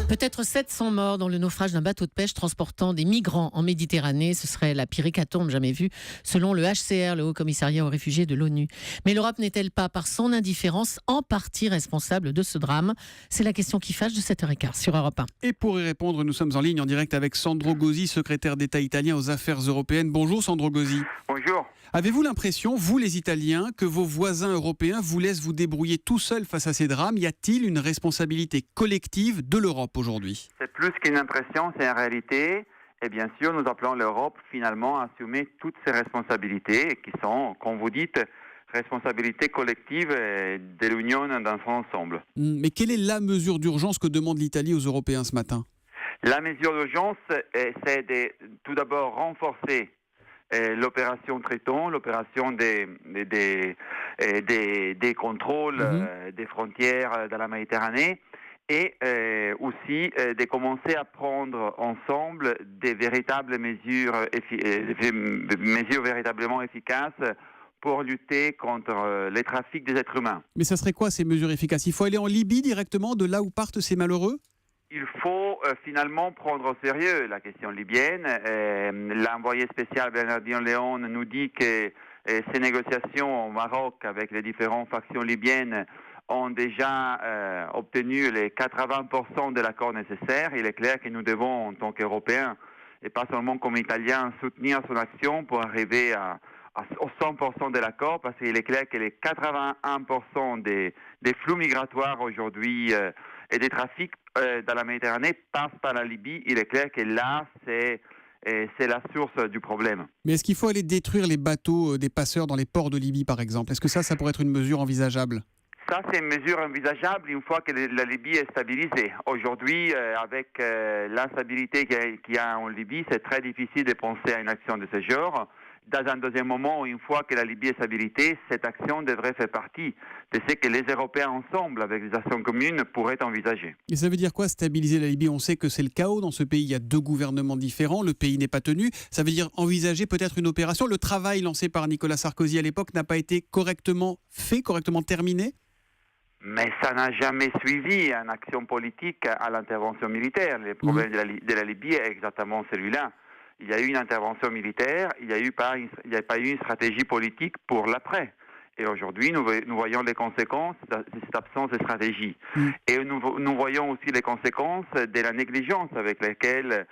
Peut-être 700 morts dans le naufrage d'un bateau de pêche transportant des migrants en Méditerranée. Ce serait la pire hécatombe jamais vue, selon le HCR, le Haut Commissariat aux réfugiés de l'ONU. Mais l'Europe n'est-elle pas, par son indifférence, en partie responsable de ce drame ? C'est la question qui fâche de 7h15 sur Europe 1. Et pour y répondre, nous sommes en ligne en direct avec Sandro Gozi, secrétaire d'État italien aux affaires européennes. Bonjour Sandro Gozi. Bonjour. Avez-vous l'impression, vous les Italiens, que vos voisins européens vous laissent vous débrouiller tout seul face à ces drames ? Y a-t-il une responsabilité collective de l'Europe aujourd'hui ? C'est plus qu'une impression, c'est une réalité. Et bien sûr, nous appelons l'Europe finalement à assumer toutes ses responsabilités qui sont, comme vous dites, responsabilités collectives de l'Union dans son ensemble. Mais quelle est la mesure d'urgence que demande l'Italie aux Européens ce matin ? La mesure d'urgence, c'est de tout d'abord renforcer l'opération Triton, l'opération des contrôles des frontières de la Méditerranée, et aussi de commencer à prendre ensemble des véritables mesures véritablement efficaces pour lutter contre les trafics des êtres humains. Mais ça serait quoi ces mesures efficaces ? Il faut aller en Libye directement, de là où partent ces malheureux ? Il faut finalement prendre au sérieux la question libyenne. L'envoyé spécial Bernardino Leon nous dit que ces négociations au Maroc avec les différentes factions libyennes ont déjà obtenu les 80% de l'accord nécessaire. Il est clair que nous devons, en tant qu'Européens, et pas seulement comme Italiens, soutenir son action pour arriver au 100% de l'accord, parce qu'il est clair que les 81% des flux migratoires aujourd'hui et des trafics dans la Méditerranée passent par la Libye. Il est clair que là, c'est la source du problème. Mais est-ce qu'il faut aller détruire les bateaux des passeurs dans les ports de Libye, par exemple ? Est-ce que ça pourrait être une mesure envisageable ? Ça, c'est une mesure envisageable une fois que la Libye est stabilisée. Aujourd'hui, avec l'instabilité qu'il y a en Libye, c'est très difficile de penser à une action de ce genre. Dans un deuxième moment, une fois que la Libye est stabilisée, cette action devrait faire partie de ce que les Européens ensemble, avec des actions communes, pourraient envisager. Et ça veut dire quoi, stabiliser la Libye ? On sait que c'est le chaos dans ce pays, il y a 2 gouvernements différents, le pays n'est pas tenu. Ça veut dire envisager peut-être une opération. Le travail lancé par Nicolas Sarkozy à l'époque n'a pas été correctement fait, correctement terminé ? Mais ça n'a jamais suivi une action politique à l'intervention militaire. Le problème de la Libye est exactement celui-là. Il y a eu une intervention militaire, il n'y a pas eu une stratégie politique pour l'après. Et aujourd'hui, nous voyons les conséquences de cette absence de stratégie. Et nous voyons aussi les conséquences de la négligence avec laquelle,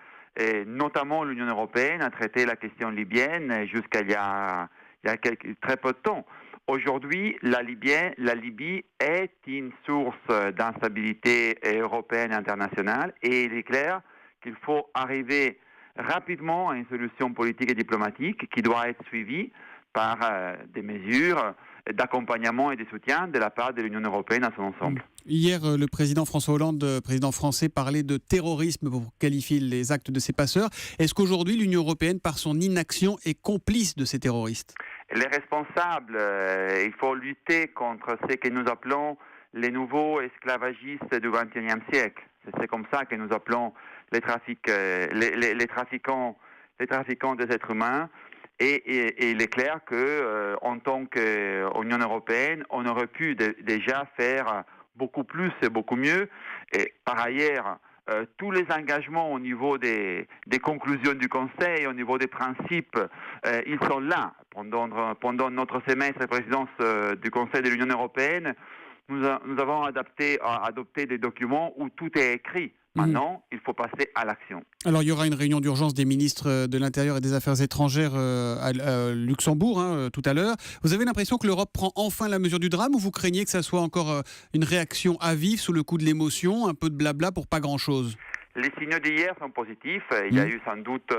notamment l'Union européenne, a traité la question libyenne jusqu'à il y a très peu de temps. Aujourd'hui, la Libye est une source d'instabilité européenne et internationale, et il est clair qu'il faut arriver rapidement à une solution politique et diplomatique qui doit être suivie par des mesures d'accompagnement et de soutien de la part de l'Union européenne à son ensemble. Hier, le président François Hollande, président français, parlait de terrorisme pour qualifier les actes de ces passeurs. Est-ce qu'aujourd'hui, l'Union européenne, par son inaction, est complice de ces terroristes ? Les responsables, il faut lutter contre ce que nous appelons les nouveaux esclavagistes du XXIe siècle. C'est comme ça que nous appelons les trafiquants des êtres humains. Et il est clair que en tant qu'Union européenne, on aurait pu déjà faire beaucoup plus et beaucoup mieux. Et par ailleurs, tous les engagements au niveau des conclusions du Conseil, au niveau des principes, ils sont là. Pendant notre semestre de présidence du Conseil de l'Union européenne, nous avons adopté des documents où tout est écrit. Maintenant, il faut passer à l'action. Alors, il y aura une réunion d'urgence des ministres de l'Intérieur et des Affaires étrangères à Luxembourg tout à l'heure. Vous avez l'impression que l'Europe prend enfin la mesure du drame, ou vous craignez que ça soit encore une réaction à vif sous le coup de l'émotion, un peu de blabla pour pas grand-chose ? Les signaux d'hier sont positifs. Il y a eu sans doute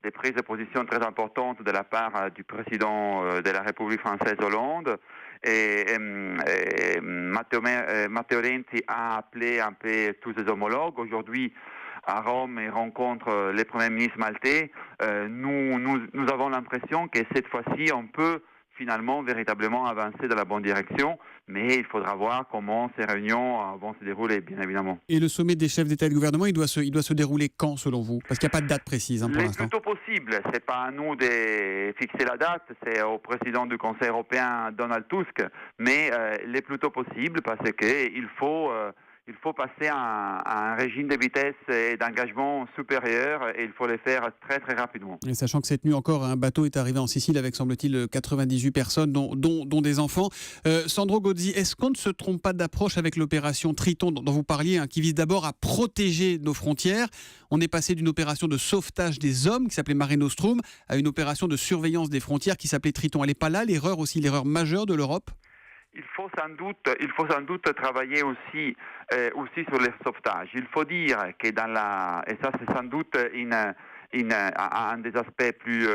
des prises de position très importantes de la part du président de la République française Hollande. Et Matteo Renzi a appelé un peu tous ses homologues. Aujourd'hui, à Rome, il rencontre les premiers ministres maltais. Nous avons l'impression que cette fois-ci, on peut finalement véritablement avancer dans la bonne direction, mais il faudra voir comment ces réunions vont se dérouler, bien évidemment. Et le sommet des chefs d'État et de gouvernement, il doit se dérouler quand, selon vous ? Parce qu'il n'y a pas de date précise pour l'instant. Le plus tôt possible. C'est pas à nous de fixer la date, c'est au président du Conseil européen, Donald Tusk, mais le plus tôt possible, parce qu'il faut il faut passer à un régime de vitesse et d'engagement supérieur et il faut le faire très très rapidement. Et sachant que cette nuit encore, un bateau est arrivé en Sicile avec, semble-t-il, 98 personnes, dont des enfants. Sandro Gozzi, est-ce qu'on ne se trompe pas d'approche avec l'opération Triton dont vous parliez, qui vise d'abord à protéger nos frontières? On est passé d'une opération de sauvetage des hommes qui s'appelait Mare Nostrum à une opération de surveillance des frontières qui s'appelait Triton. Elle n'est pas là l'erreur majeure de l'Europe? Il faut sans doute travailler aussi sur le sauvetage. Il faut dire que et ça c'est sans doute un des aspects plus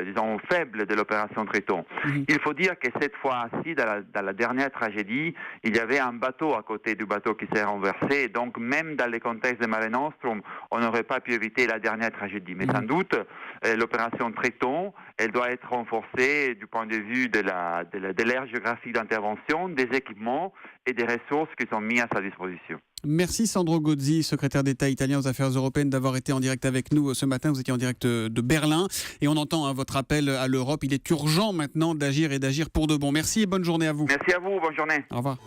disons faibles de l'opération Triton. Il faut dire que cette fois-ci, dans la dernière tragédie, il y avait un bateau à côté du bateau qui s'est renversé. Donc même dans le contexte de Mare Nostrum, on n'aurait pas pu éviter la dernière tragédie. Mais sans doute, l'opération Triton, elle doit être renforcée du point de vue de l'aire géographique d'intervention, des équipements et des ressources qui sont mises à sa disposition. Merci Sandro Gozzi, secrétaire d'État italien aux affaires européennes, d'avoir été en direct avec nous ce matin. Vous étiez en direct de Berlin et on entend votre appel à l'Europe. Il est urgent maintenant d'agir et d'agir pour de bon. Merci et bonne journée à vous. Merci à vous, bonne journée. Au revoir.